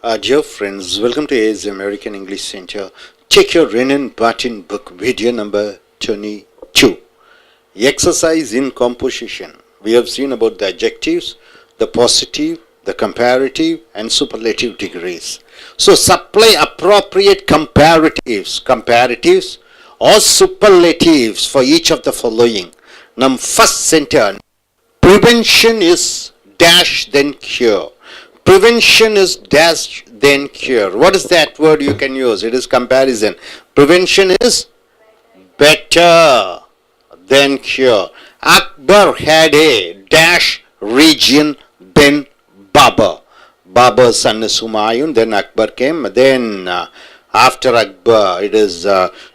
Dear friends, welcome to AIS American English Center. Check your Renan Barton book video number 22. Exercise in composition. We have seen about the adjectives, the positive, the comparative and superlative degrees. So supply appropriate comparatives or superlatives for each of the following. Now first sentence, prevention is dash then cure. Prevention is dash then cure. What is that word you can use? It is comparison. Prevention is better than cure. Akbar had a dash region then Babur. Babur's son is Humayun, then Akbar came. Then after Akbar it is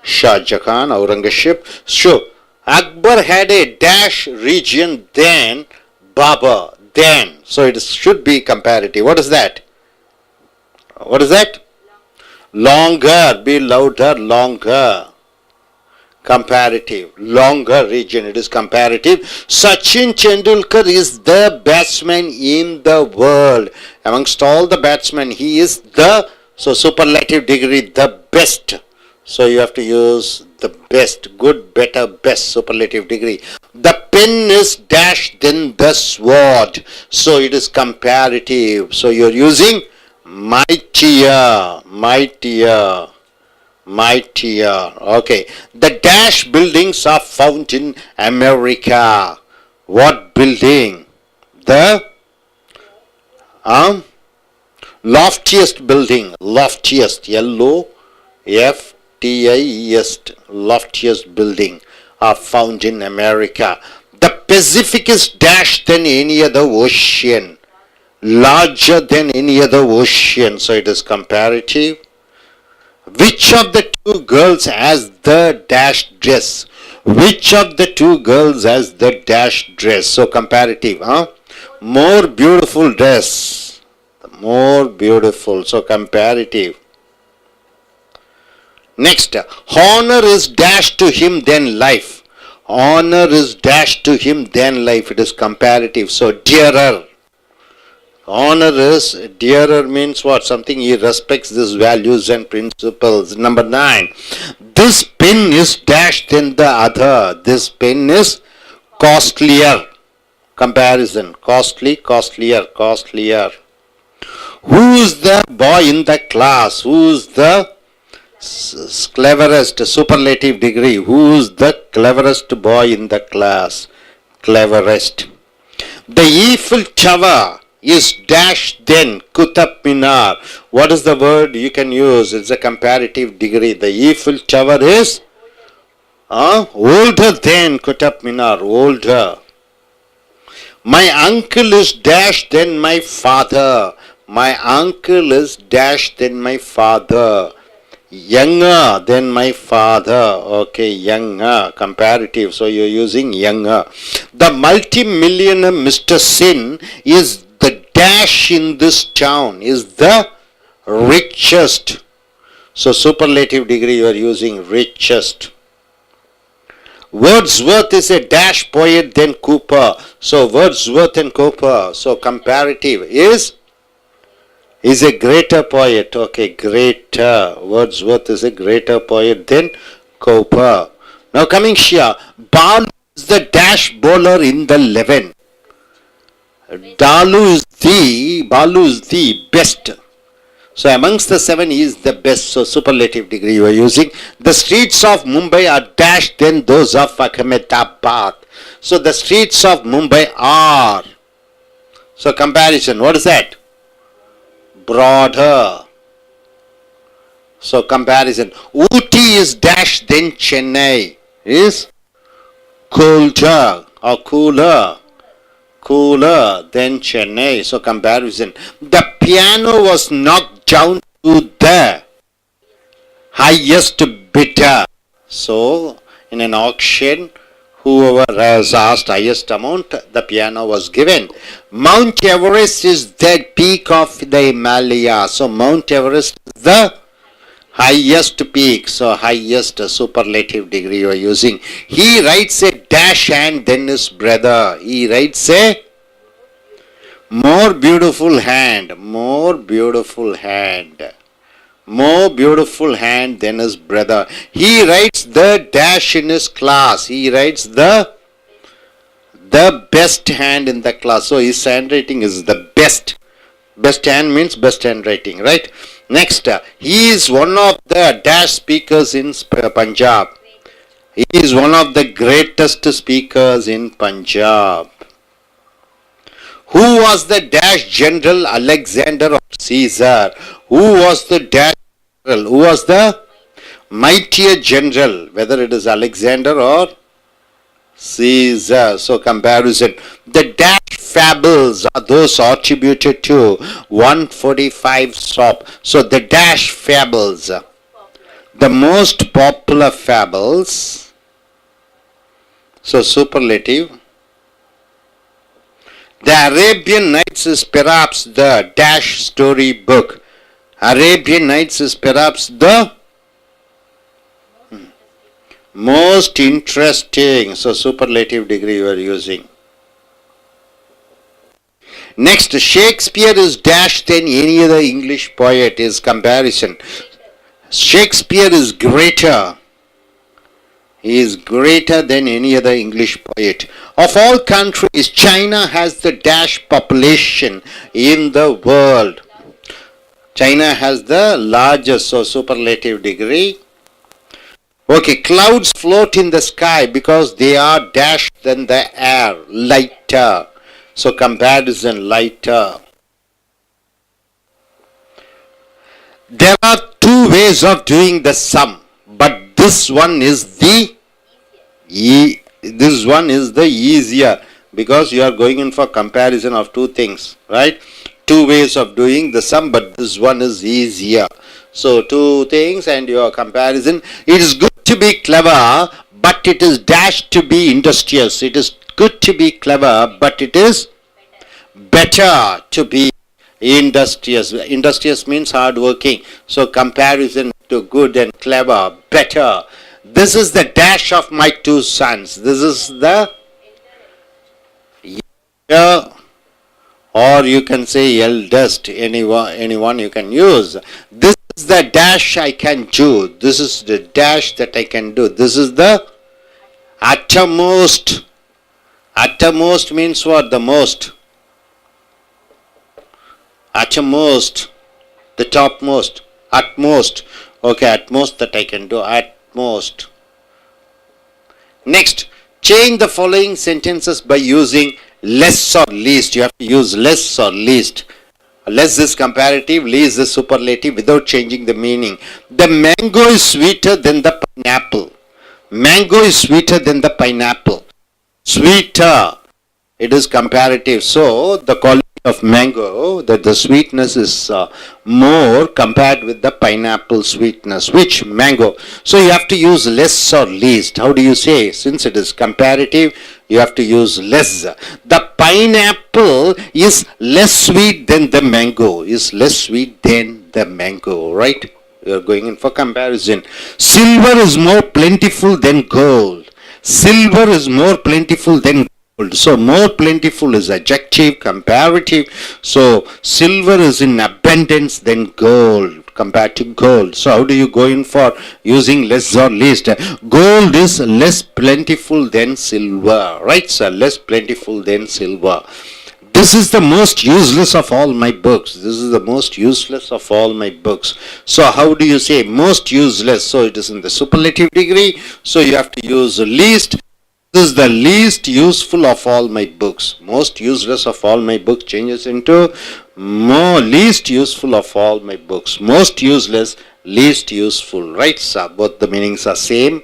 Shah Jahan, Aurangzeb. So Akbar had a dash region then Babur. Then, so it should be comparative. What is that? What is that? Longer, be louder, longer. Comparative, longer region, it is comparative. Sachin Tendulkar is the batsman in the world. Amongst all the batsmen, he is the, so superlative degree, the best. So you have to use the best, good, better, best, superlative degree. The pen is dash then the sword. So it is comparative. So you are using mightier, mightier, mightier. Okay. The dash buildings are found in America. What building? The loftiest building. Loftiest. L-O-F-T-I-E-S-T. Loftiest building are found in America. The Pacific is dash than any other ocean. Larger than any other ocean. So it is comparative. Which of the two girls has the dash dress? Which of the two girls has the dash dress? So comparative. More beautiful dress. More beautiful. So comparative. Next, honor is dash to him then life. Honor is dash to him then life. It is comparative. So dearer. Honor is, dearer means what? Something he respects these values and principles. Number 9. This pen is dash than the other. This pen is costlier. Comparison. Costly, costlier, costlier. Who is the boy in the class? Who is the cleverest, superlative degree? Who is the cleverest boy in the class? Cleverest. The Eiffel Tower is dash then Qutub Minar. What is the word you can use? It's a comparative degree. The Eiffel Tower is older than Qutub Minar. Older. My uncle is dash than my father. My uncle is dash than my father. Younger than my father. Okay, younger. Comparative. So you're using younger. The multi-millionaire Mr. Sin is the dash in this town. Is the richest. So superlative degree you are using richest. Wordsworth is a dash poet than Cooper. So Wordsworth and Cooper. So comparative is a greater poet. Okay, greater. Wordsworth is a greater poet than Cooper. Now coming here, Balu is the dash bowler in the 11. Balu is the best. So amongst the 7 he is the best. So superlative degree you are using. The streets of Mumbai are dash than those of Ahmedabad. So the streets of Mumbai are. So comparison. What is that? Broader. So comparison. Ooty is dash then Chennai is colder or cooler. Cooler than Chennai. So comparison. The piano was knocked down to the highest bidder. So in an auction, whoever has asked highest amount, the piano was given. Mount Everest is the peak of the Himalaya. So Mount Everest is the highest peak. So highest superlative degree you are using. He writes a dash and then his brother. He writes a More beautiful hand, more beautiful hand. More beautiful hand than his brother. He writes the dash in his class. He writes the best hand in the class. So his handwriting is the best. Best hand means best handwriting, right? Next, he is one of the dash speakers in Punjab. He is one of the greatest speakers in Punjab. Who was the dash general Alexander or Caesar? Who was the dash general? Who was the mightier general? Whether it is Alexander or Caesar. So comparison. The dash fables are those attributed to 145 SOP. So the dash fables. The most popular fables. So superlative. The Arabian Nights is perhaps the dash story book. Arabian Nights is perhaps the most interesting. So superlative degree you are using. Next, Shakespeare is dash than any other English poet is comparison. Shakespeare is greater. He is greater than any other English poet. Of all countries, China has the dash population in the world. China has the largest, so superlative degree. Okay, clouds float in the sky because they are dash than the air, lighter. So comparison, lighter. There are two ways of doing the sum, but this one is the easier because you are going in for comparison of two things, right? Two ways of doing the sum, but this one is easier. So two things and your comparison. It is good to be clever, but it is dash to be industrious. It is good to be clever, but it is better to be industrious. Industrious means hardworking. So comparison to good and clever, better. This is the dash of my two sons. This is the or you can say eldest. Anyone you can use. This is the dash I can do. This is the dash that I can do. This is the uttermost. Uttermost means what? The most. Uttermost. The topmost. Utmost. Okay, utmost that I can do. Utmost. Next, change the following sentences by using less or least. You have to use less or least. Less is comparative, least is superlative without changing the meaning. The mango is sweeter than the pineapple. Mango is sweeter than the pineapple. Sweeter. It is comparative. So the quality of mango, that the sweetness is more compared with the pineapple sweetness. Which mango? So you have to use less or least. How do you say? Since it is comparative, you have to use less. The pineapple is less sweet than the mango. Is less sweet than the mango, right? You are going in for comparison. Silver is more plentiful than gold. Silver is more plentiful than gold. So more plentiful is adjective, comparative. So silver is in abundance than gold compared to gold. So how do you go in for using less or least? Gold is less plentiful than silver, right? So less plentiful than silver. This is the most useless of all my books. This is the most useless of all my books. So how do you say most useless? So it is in the superlative degree. So you have to use least. This is the least useful of all my books. Most useless of all my books changes into least useful of all my books. Most useless, least useful, right? So both the meanings are same.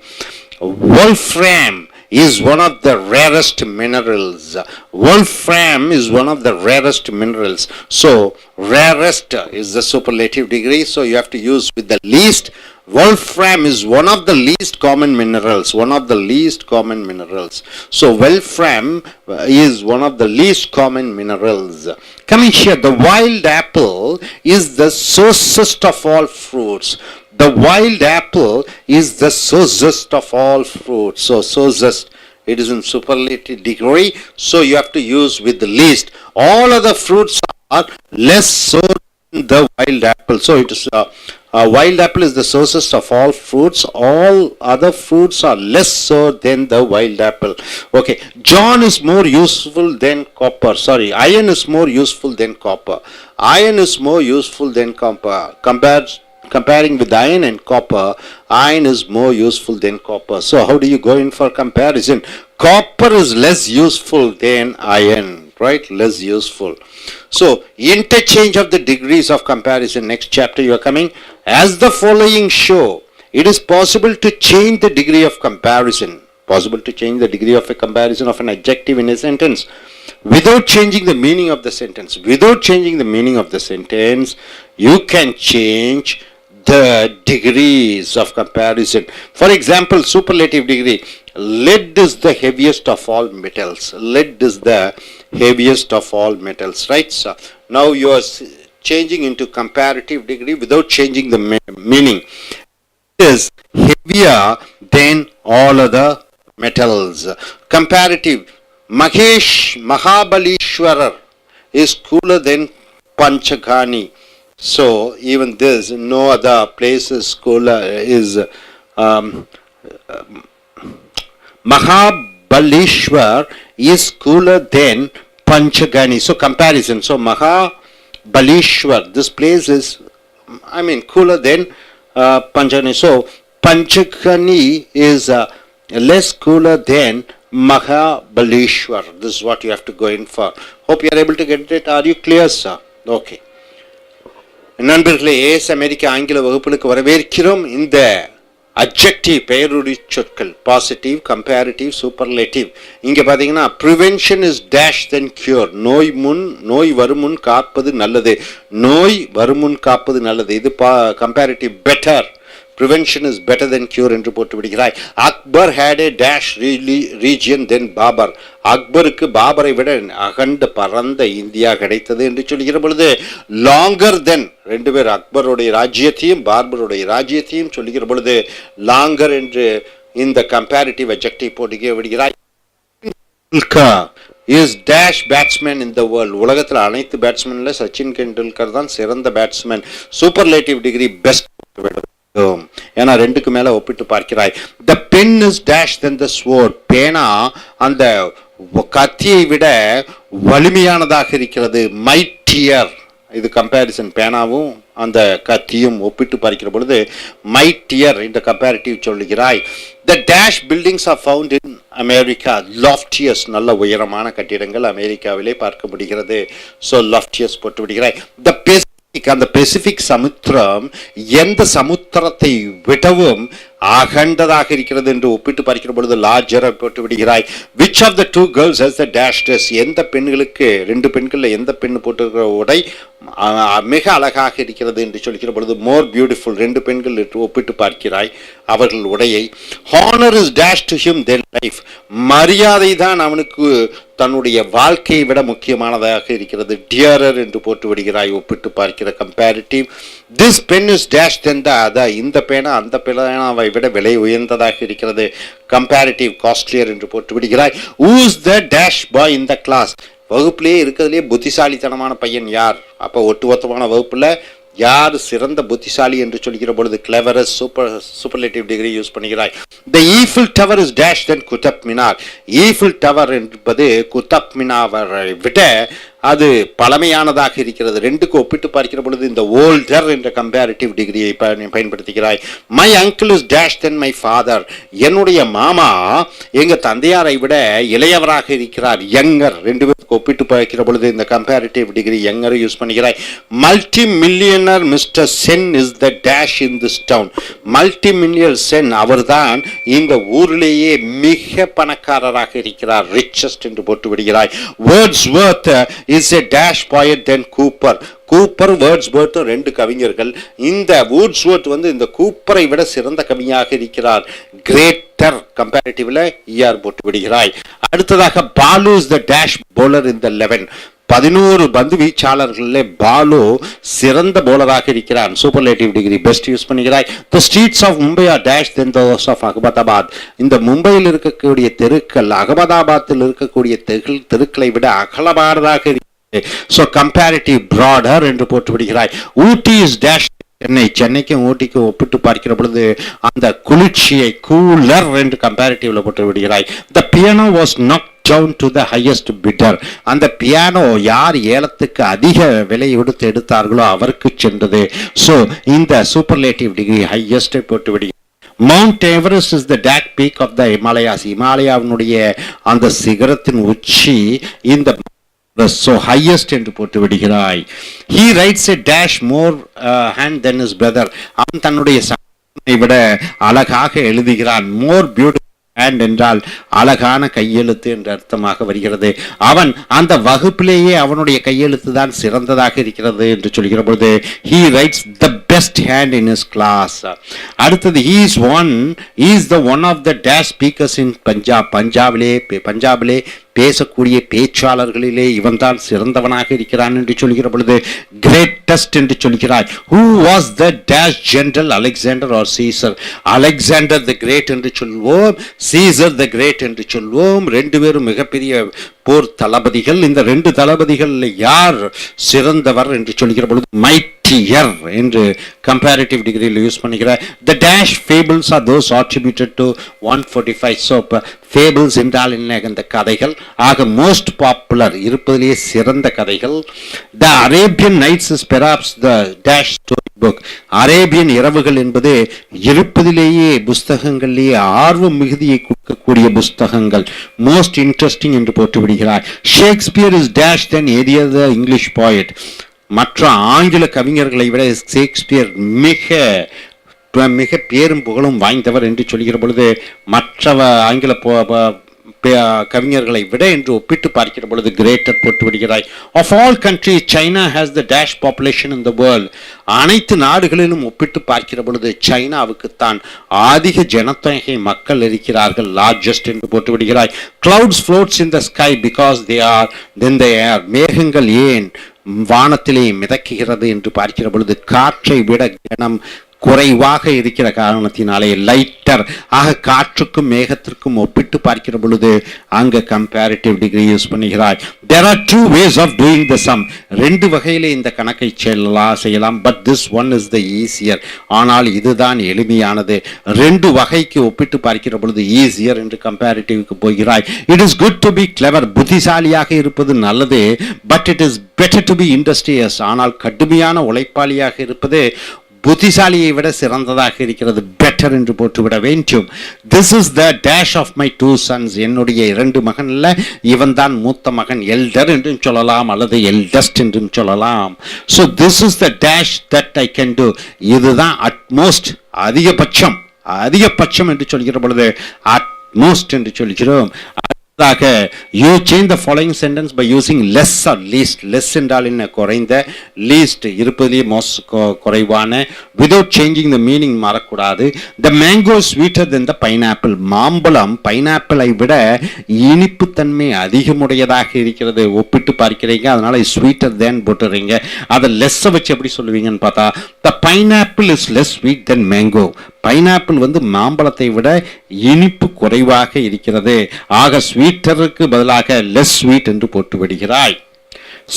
Wolfram is one of the rarest minerals. Wolfram is one of the rarest minerals. So rarest is the superlative degree. So you have to use with the least. Wolfram is one of the least common minerals. One of the least common minerals. So wolfram is one of the least common minerals. Coming here, the wild apple is the sourcest of all fruits. The wild apple is the sourcest of all fruits. So sourcest, it is in superlative degree, so you have to use with the least. All other fruits are less so than the wild apple. So it is wild apple is the sources of all fruits. All other fruits are less so than the wild apple. Okay, John is more useful than copper. Sorry, iron is more useful than copper. Iron is more useful than copper. Comparing with iron and copper, iron is more useful than copper. So how do you go in for comparison? Copper is less useful than iron, right? Less useful. So interchange of the degrees of comparison. Next chapter you are coming. As the following show, it is possible to change the degree of comparison. Possible to change the degree of a comparison of an adjective in a sentence without changing the meaning of the sentence. Without changing the meaning of the sentence, you can change the degrees of comparison. For example, superlative degree. Lead is the heaviest of all metals. Lead is the heaviest of all metals, right? So now you are changing into comparative degree without changing the meaning. It is heavier than all other metals. Comparative. Mahabalishwarar is cooler than Panchagani. So even this, no other place is cooler. Is Mahabalishwar is cooler than Panchagani. So comparison. So Mahabalishwar, this place is, cooler than Panchagani. So Panchagani is less cooler than Mahabalishwar. This is what you have to go in for. Hope you are able to get it. Are you clear, sir? Okay. நண்பர்களே, ace அமெரிக்க ஆங்கில வகுப்புகளுக்கு வரவேற்கிறோம். இந்த adjective பெயருடைய சொற்கள் positive, comparative, superlative. இங்கே பார்த்தீங்கன்னா prevention is dash then cure. நோய் வருமுன் காப்பது நல்லது. நோய் வருமுன் காப்பது நல்லது. இது comparative better. Prevention is better than cure என்று போட்டு விடுகிறாய். Akbar had a dash region than Babur. அக்பருக்கு பாபரை விட அகண்ட பரந்த இந்தியா கிடைத்தது என்று சொல்லுகிற பொழுது லாங்கர் தென், ரெண்டு பேர் அக்பருடைய ராஜ்யத்தையும் பார்பருடைய ராஜ்யத்தையும் சொல்லுகிற பொழுது லாங்கர் என்று இந்த கம்பேரிட்டிவ் அட்ஜெக்டிவ் போட்டு விடுகிறாய். is dash batsman in the world. உலகத்தில் அனைத்து பேட்ஸ்மேன்ல சச்சின் டெண்டுல்கர் தான் சிறந்த பேட்ஸ்மேன். Superlative degree best. ஏன்னா ரெண்டுக்கு மேல ஒப்பிட்டு பார்க்கிறாய். The pen is dash than the sword. பேனா அந்த கத்தியை விட வலிமையானதாக இருக்கிறது. mightier. இது கம்பேரிசன். பேனாவும் அந்த கத்தியும் ஒப்பிட்டு பார்க்கிற பொழுது mightier இந்த கம்பேரிட்டிவ் சொல்லுகிறாய். The dash buildings are found in America. loftiest, நல்ல உயரமான கட்டிடங்கள் அமெரிக்காவிலே பார்க்க முடிகிறது. So loftiest போட்டு விடுகிறாய். The அந்த பெசிபிக் சமுத்திரம் எந்த சமுத்திரத்தை விடவும் அகண்டதாக இருக்கிறது என்று ஒப்பிட்டு பார்க்கிற பொழுது லார்ஜரை போட்டு விடுகிறாய். Which of the two girls has the dash dress. எந்த பெண்களுக்கு, ரெண்டு பெண்கள்ல எந்த பெண் போட்டிருக்கிற உடை மிக அழகாக இருக்கிறது என்று சொல்கிற பொழுது மோர் பியூட்டிஃபுல். ரெண்டு பெண்கள் ஒப்பிட்டு பார்க்கிறாய் அவர்கள் உடையை. Honour is dash to him than life. மரியாதை தான் அவனுக்கு தன்னுடைய வாழ்க்கையை விட முக்கியமானதாக இருக்கிறது. டியரர் என்று போட்டு விடுகிறாய் ஒப்பிட்டு பார்க்கிற comparative. This pen is dash than the other. இந்த பேனா அந்த பேனாவை விட விலை உயர்ந்ததாக இருக்கிறது. கம்பேரிட்டிவ் காஸ்ட்லியர் என்று போட்டு விடுகிறாய். who's the dash boy in the class. வகுப்பிலேயே இருக்கிறதுலே புத்திசாலித்தனமான பையன் யார்? அப்போ ஒட்டுமொத்தமான வகுப்புல யார் சிறந்த புத்திசாலி என்று சொல்கிற பொழுது கிளவரஸ் சூப்பர்லேட்டிவ் டிகிரி யூஸ் பண்ணுகிறாய். The Eiffel Tower is dash than Qutub Minar. Eiffel Tower என்பது குத்தப் மினாரை விட அது பழமையானதாக இருக்கிறது. ரெண்டுக்கு ஒப்பிட்டு பார்க்கிற பொழுது இந்த ஓல்டர் என்ற கம்பேரிட்டிவ் டிகிரியை பயன்படுத்துகிறாய். My uncle is dash than my father. என்னுடைய மாமா எங்க தந்தையாரை விட இளையவராக இருக்கிறார். யங்கர். ரெண்டு பேருக்கு ஒப்பிட்டு பார்க்கிற பொழுது இந்த கம்பேரிட்டிவ் டிகிரி யங்கரை யூஸ் பண்ணுகிறாய். Multi millionaire mister Chen is the dash in this town. Multi millionaire Chen அவர்தான் இந்த ஊரிலேயே மிக பணக்காரராக இருக்கிறார். ரிச்சஸ்ட் என்று போட்டு விடுகிறாய். Wordsworth is a dash poet than Cooper. Cooper Wordsworth ரெண்டு கவிஞர்கள். இந்த வேர்ட்ஸ்வொர்த் இந்த கூப்பரை விட சிறந்த கவிஞாக இருக்கிறார். கிரேட்டர் கம்பேரிட்டிவ்ல ER போட்டு விடுகிறாய். அடுத்ததாக Balu is the dash bowler in the 11. 11 பந்து வீச்சாளர்களிலே பாலு சிறந்த போலராக இருக்கிறான். சூப்பர்லேட்டிவ் டிகிரி பெஸ்ட் யூஸ் பண்ணுகிறாய். The streets of Mumbai are dash than those of Ahmedabad. இந்த மும்பையில் இருக்கக்கூடிய தெருக்கள் அகமதாபாத்தில் இருக்கக்கூடிய தெருக்களை விட அகலமானதாக இருக்கிறது. So comparative broader என்று போட்டு விடுகிறாய். ஊட்டி is dash சென்னைக்கும் ஊட்டிக்கும் ஒப்பிட்டு பார்க்கிற பொழுது அந்த குளிர்ச்சியை கூலர் என்று கம்பேரிட்டிவ்ல போட்டு விடுகிறாய். The piano was knocked down to the highest bidder. அந்த பியானோ யார் ஏலத்துக்கு அதிக விலை கொடுத்து எடுத்தார்களோ அவருக்கு சென்றது. So இந்த சூப்பர்லேட்டிவ் டிகிரி ஹையஸ்ட் போட்டு விடுகிறாய். Mount Everest is the dark peak of the Himalayas. இமாலயாவினுடைய அந்த சிகரத்தின் உச்சி இந்த so highest என்று போட்டு விடுகிறாய். He writes a dash more hand than his brother. அவன் தன்னுடைய சகோதரனை விட அழகாக எழுதுகிறான். more beautiful hand என்றால் அழகான கையெழுத்து என்று அர்த்தமாக வருகிறது. அவன் அந்த வகுப்பிலேயே அவனுடைய கையெழுத்து தான் சிறந்ததாக இருக்கிறது என்று சொல்கிற பொழுது he writes the best hand in his class. அடுத்தது he is the one of the dash speakers in பஞ்சாபிலே பேசக்கூடிய பேச்சாளர்களிலே இவன் தான் சிறந்தவனாக இருக்கிறான் என்று சொல்கிற பொழுது கிரேட்டஸ்ட் என்று சொல்கிறார். Who was the dash general, Alexander or Caesar? Alexander the Great என்று சொல்வோம், Caesar the Great என்று சொல்வோம். ரெண்டு பேரும் மிகப்பெரிய போர் தளபதிகள். இந்த ரெண்டு தளபதிகள் யார் சிறந்தவர் என்று சொல்கிற பொழுது மைட்டியர் என்று கம்பேரிட்டிவ் டிகிரியில் யூஸ் பண்ணுகிறார். The dash fables are those attributed to 145. So fables என்றால் என்ன? இந்த கதைகள். ஆக மோஸ்ட் பாப்புலர் இருப்பதிலேயே சிறந்த கதைகள். The Arabian Nights is perhaps the dash story book. Arabian இரவுகள் என்பது இருப்பதிலேயே புஸ்தகங்களிலேயே ஆர்வம் மிகுதியை கொடுக்கக்கூடிய புஸ்தகங்கள். மோஸ்ட் இன்ட்ரெஸ்டிங் என்று போட்டு விடுகிறார். Shakespeare is dash then any other English poet. மற்ற ஆங்கில கவிஞர்களை விட ஷேக்ஸ்பியர் மிக பேரும் புகழும் வாய்ந்தவர் என்று சொல்கிற பொழுது மற்ற ஆங்கில கவிஞர்களை விட என்று ஒப்பிட்டு பார்க்கிற பொழுது கிரேட்டர் போட்டு விடுகிறாய். Of all countries China has the dash population in the world. அனைத்து நாடுகளிலும் ஒப்பிட்டு பார்க்கிற பொழுது சைனாவுக்குத்தான் அதிக ஜனத்தொகை மக்கள் இருக்கிறார்கள். லார்ஜஸ்ட் என்று போட்டு விடுகிறாய். Clouds floats in the sky because they are than they are. மேகங்கள் ஏன் வானத்திலே மிதக்குகிறது என்று பார்க்கிற பொழுது காற்றை விட கனம் குறைவாக இருக்கிற காரணத்தினாலே லைட்டர். ஆக காற்றுக்கும் மேகத்திற்கும் ஒப்பிட்டு பார்க்கிற பொழுது அங்க கம்பேரிட்டிவ் டிகிரி யூஸ் பண்ணுகிறாய். There are two ways of doing the sum. ரெண்டு வகையிலே இந்த கணக்கை செய்யலாம். But this one is the easier. ஆனால் இதுதான் எளிமையானது. ரெண்டு வகைக்கு ஒப்பிட்டு பார்க்கிற பொழுது ஈஸியர் என்று கம்பேரிட்டிவ்க்கு போகிறாய். It is good to be clever. புத்திசாலியாக இருப்பது நல்லது. But it is better to be industrious. ஆனால் கடுமையான உழைப்பாளியாக இருப்பது புத்திசாலியை விட சிறந்ததாக இருக்கிறது. பெட்டர் என்று போட்டுவிட வேண்டும். This is the dash of my two sons. என்னுடைய இரண்டு மகன்ல இவன் தான் மூத்த மகன். எல்டர் என்றும் சொல்லலாம் அல்லது எல்டஸ்ட் என்றும் சொல்லலாம். So this is the dash that I can do. இதுதான் அட்மோஸ்ட் அதிகபட்சம் என்று சொல்கிற பொழுது அட்மோஸ்ட் என்று சொல்கிறோம். You change the following sentence by using less or least. Less என்றால் என்ன? குறைந்த. least இருப்பதிலே மோஸ்ட் குறைவான. without changing the meaning மாறக்கூடாது. The mango is sweeter than the pineapple. மாம்பழம் பைனாப்பிளை விட இனிப்பு தன்மை அதிகமுடையதாக இருக்கிறது. ஒப்பிட்டு பார்க்கிறீங்க, அதனால sweeter than போட்டுறீங்க. அதை லெஸ் வச்சு எப்படி சொல்லுவீங்கன்னு பார்த்தா the pineapple is less sweet than mango. Pineapple மாம்பழத்தை விட இனிப்பு குறைவாக இருக்கிறது. ஆக ஸ்வீட்டருக்கு பதிலாக லெஸ் ஸ்வீட் என்று போட்டு விடுகிறாய்.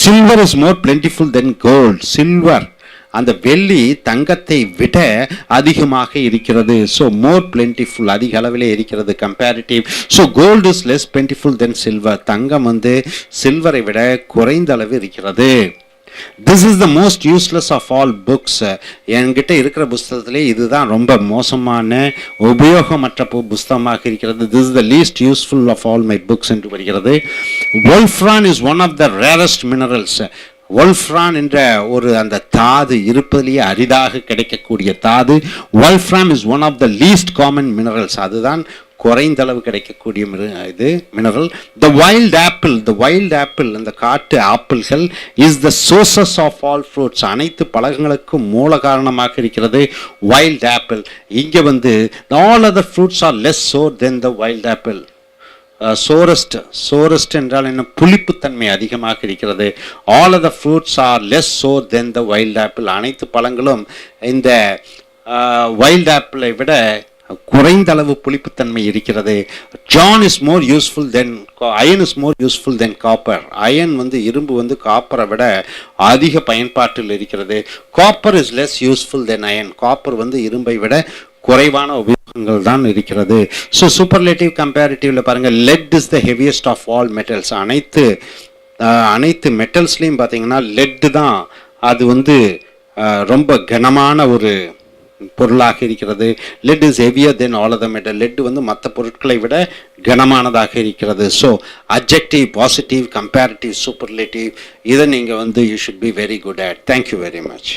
Silver is more plentiful than gold. Silver அந்த வெள்ளி தங்கத்தை விட அதிகமாக இருக்கிறது. ஸோ மோர் பிளென்டிஃபுல் அதிக அளவிலே இருக்கிறது. Comparative. So gold is less plentiful than silver. தங்கம் சில்வரை விட குறைந்த அளவு இருக்கிறது. This is the most useless of all books. என்கிட்ட இருக்கிற புஸ்தகத்திலே இதுதான் ரொம்ப மோசமான உபயோகமற்ற புஸ்தகமாக இருக்கிறது. This is the least useful of all my books என்று வருகிறது. Wolfram is one of the rarest minerals. wolfram என்ற ஒரு அந்த தாது இருப்பதிலேயே அரிதாக கிடைக்கக்கூடிய தாது. Wolfram is one of the least common minerals. அதுதான் குறைந்த அளவு கிடைக்கக்கூடிய இது மினரல். The wild apple அந்த காட்டு ஆப்பிள்கள் is the sources of all fruits. அனைத்து பழங்களுக்கும் மூல காரணமாக இருக்கிறது wild apple. இங்க all other fruits are less sour than the wild apple. சோரஸ்ட் என்றால் என்ன, புளிப்புத்தன்மை அதிகமாக இருக்கிறது. All of the fruits are less sour than the wild apple. அனைத்து பழங்களும் இந்த வைல்ட் ஆப்பிளை விட குறைந்த அளவு புளிப்புத்தன்மை இருக்கிறது. John is more useful than iron is more useful than copper. Iron வந்து இரும்பு வந்து காப்பரை விட அதிக பயன்பாட்டில் இருக்கிறது. Copper is less useful than iron. Copper வந்து இரும்பை விட குறைவான உபயோகங்கள் தான் இருக்கிறது. ஸோ சூப்பர்லேட்டிவ் கம்பேரிட்டிவ்ல பாருங்க, lead is the heaviest of all metals. அனைத்து மெட்டல்ஸ்லையும் பார்த்தீங்கன்னா லெட் தான் அது வந்து ரொம்ப கனமான ஒரு பொருளாக இருக்கிறது. Lead is heavier than all of the metal. Lead வந்து மற்ற பொருட்களை விட கனமானதாக இருக்கிறது. So adjective, positive, comparative, superlative, இதை நீங்கள் வந்து you should be very good at. Thank you very much.